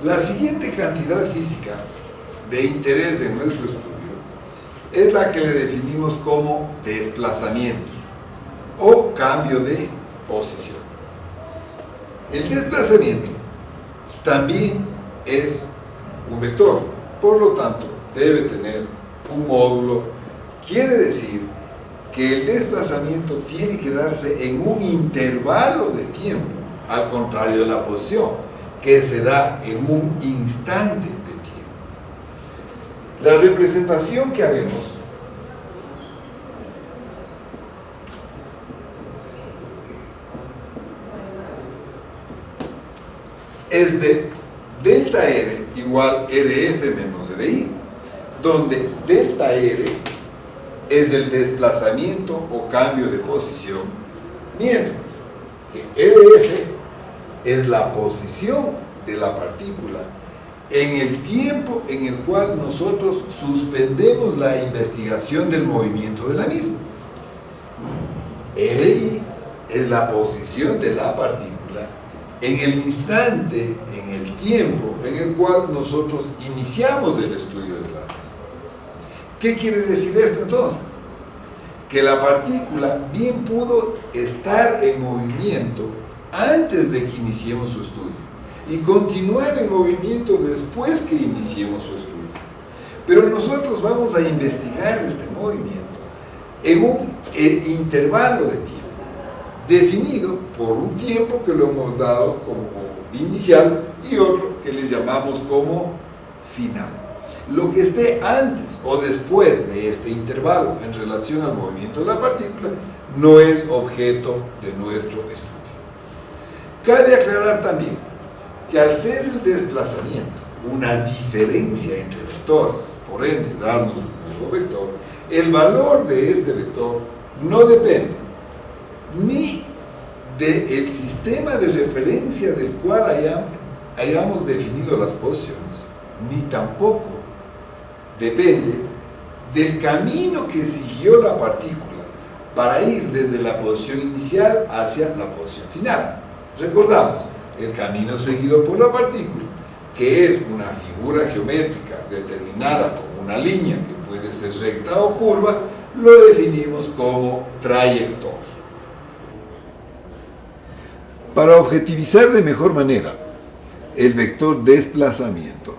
La siguiente cantidad física de interés en nuestro estudio es la que le definimos como desplazamiento o cambio de posición. El desplazamiento también es un vector, por lo tanto debe tener un módulo. Quiere decir que el desplazamiento tiene que darse en un intervalo de tiempo, al contrario de la posición, que se da en un instante de tiempo. La representación que haremos es de delta R igual RF menos RI, donde delta R es el desplazamiento o cambio de posición, mientras que RF es la posición de la partícula en el tiempo en el cual nosotros suspendemos la investigación del movimiento de la misma. RI es la posición de la partícula en el instante, en el tiempo en el cual nosotros iniciamos el estudio de la misma. ¿Qué quiere decir esto entonces? Que la partícula bien pudo estar en movimiento antes de que iniciemos su estudio y continuar en movimiento después que iniciemos su estudio. Pero nosotros vamos a investigar este movimiento en un intervalo de tiempo definido por un tiempo que lo hemos dado como inicial y otro que les llamamos como final. Lo que esté antes o después de este intervalo en relación al movimiento de la partícula no es objeto de nuestro estudio. Cabe aclarar también que al ser el desplazamiento una diferencia entre vectores, por ende darnos un nuevo vector, el valor de este vector no depende ni del sistema de referencia del cual hayamos definido las posiciones, ni tampoco depende del camino que siguió la partícula para ir desde la posición inicial hacia la posición final. Recordamos, el camino seguido por la partícula, que es una figura geométrica determinada como una línea que puede ser recta o curva, lo definimos como trayectoria. Para objetivizar de mejor manera el vector desplazamiento,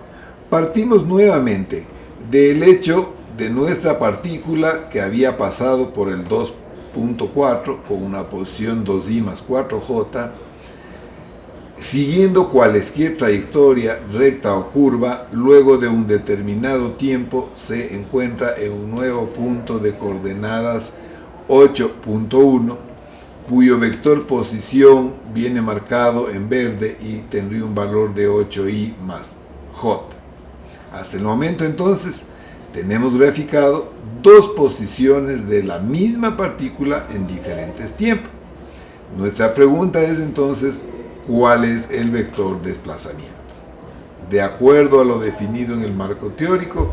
partimos nuevamente del hecho de nuestra partícula que había pasado por el 2.4 con una posición 2i más 4j, siguiendo cualesquier trayectoria recta o curva. Luego de un determinado tiempo se encuentra en un nuevo punto de coordenadas 8.1, cuyo vector posición viene marcado en verde y tendría un valor de 8i más j. Hasta el momento entonces tenemos graficado dos posiciones de la misma partícula en diferentes tiempos. Nuestra pregunta es entonces, ¿cuál es el vector desplazamiento? De acuerdo a lo definido en el marco teórico,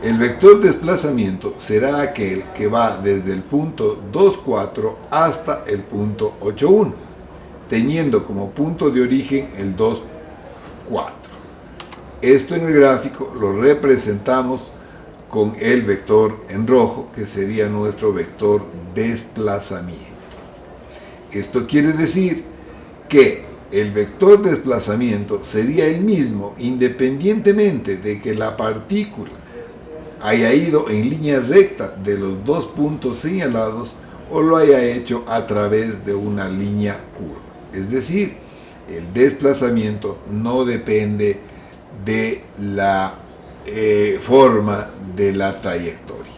el vector desplazamiento será aquel que va desde el punto 2,4 hasta el punto 8,1, teniendo como punto de origen el 2,4. Esto en el gráfico lo representamos con el vector en rojo, que sería nuestro vector desplazamiento. Esto quiere decir que el vector desplazamiento sería el mismo independientemente de que la partícula haya ido en línea recta de los dos puntos señalados o lo haya hecho a través de una línea curva. Es decir, el desplazamiento no depende de la forma de la trayectoria.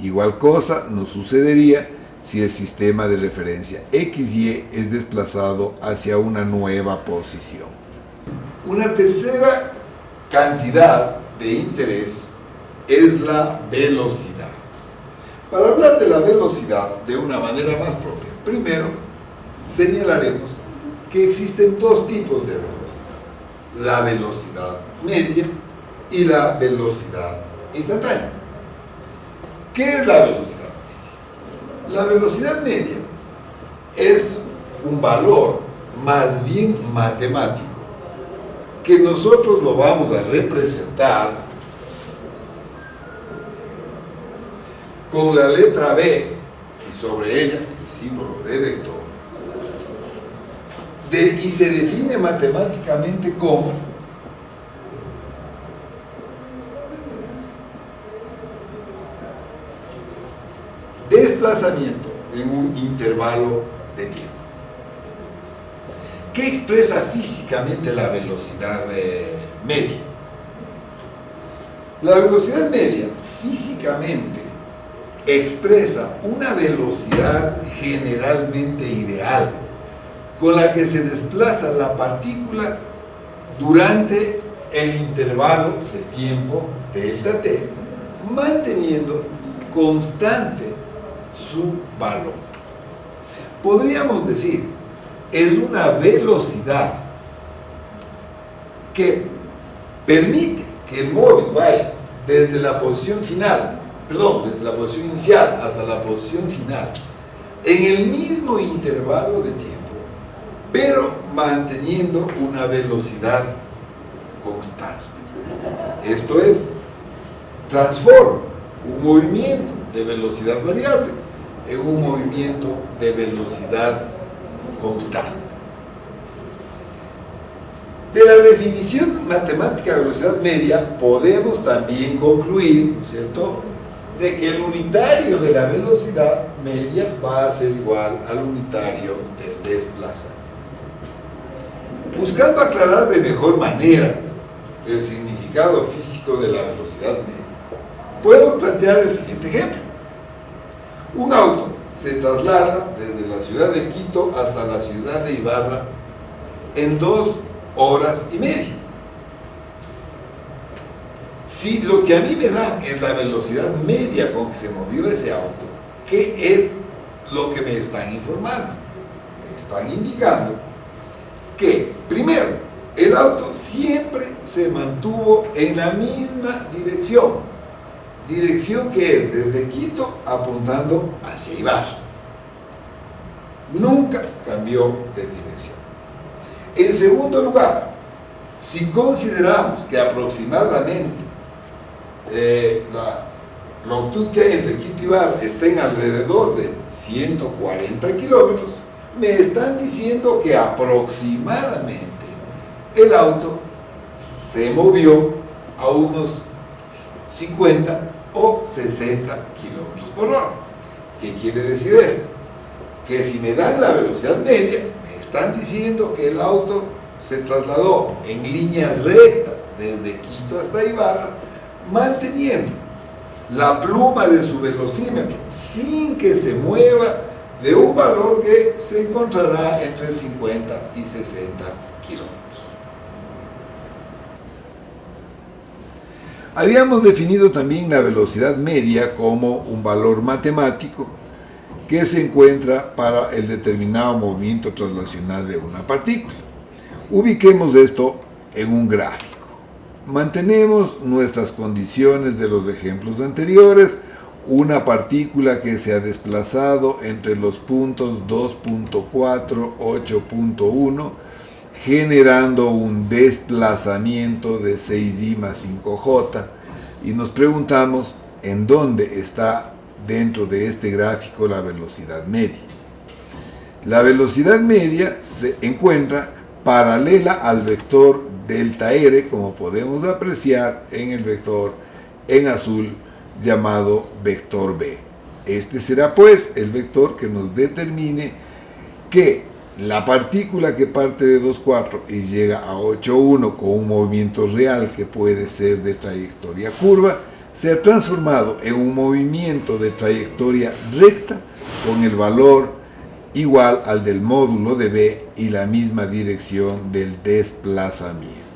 Igual cosa nos sucedería si el sistema de referencia XY es desplazado hacia una nueva posición. Una tercera cantidad de interés es la velocidad. Para hablar de la velocidad de una manera más propia, primero señalaremos que existen dos tipos de velocidad: la velocidad media y la velocidad instantánea. ¿Qué es la velocidad media? La velocidad media es un valor más bien matemático que nosotros lo vamos a representar con la letra B y sobre ella el símbolo de vector, y se define matemáticamente como desplazamiento en un intervalo de tiempo. ¿Qué expresa físicamente la velocidad media? La velocidad media físicamente expresa una velocidad generalmente ideal con la que se desplaza la partícula durante el intervalo de tiempo delta t, manteniendo constante su valor. Podríamos decir, es una velocidad que permite que el móvil vaya desde la posición inicial hasta la posición final en el mismo intervalo de tiempo, pero manteniendo una velocidad constante. Esto es, transforma un movimiento de velocidad variable en un movimiento de velocidad constante. De la definición matemática de velocidad media podemos también concluir, ¿no es cierto?, de que el unitario de la velocidad media va a ser igual al unitario del desplazamiento. Buscando aclarar de mejor manera el significado físico de la velocidad media, podemos plantear el siguiente ejemplo. Un auto se traslada desde la ciudad de Quito hasta la ciudad de Ibarra en 2 horas y media. Si lo que a mí me da es la velocidad media con que se movió ese auto, ¿qué es lo que me están informando? Me están indicando que, primero, el auto siempre se mantuvo en la misma dirección que es desde Quito apuntando hacia Ibarra. Nunca cambió de dirección. En segundo lugar, si consideramos que aproximadamente la longitud que hay entre Quito y Ibarra está en alrededor de 140 kilómetros, me están diciendo que aproximadamente el auto se movió a unos 50 o 60 kilómetros por hora. ¿Qué quiere decir esto? Que si me dan la velocidad media, me están diciendo que el auto se trasladó en línea recta desde Quito hasta Ibarra, manteniendo la pluma de su velocímetro sin que se mueva de un valor que se encontrará entre 50 y 60 kilómetros. Habíamos definido también la velocidad media como un valor matemático que se encuentra para el determinado movimiento traslacional de una partícula. Ubiquemos esto en un gráfico. Mantenemos nuestras condiciones de los ejemplos anteriores, una partícula que se ha desplazado entre los puntos 2.4, 8.1, generando un desplazamiento de 6i más 5j, y nos preguntamos en dónde está dentro de este gráfico la velocidad media. La velocidad media se encuentra paralela al vector delta r, como podemos apreciar en el vector en azul llamado vector b. Este será pues el vector que nos determine que la partícula que parte de 2,4 y llega a 8,1 con un movimiento real que puede ser de trayectoria curva, se ha transformado en un movimiento de trayectoria recta con el valor igual al del módulo de b y la misma dirección del desplazamiento.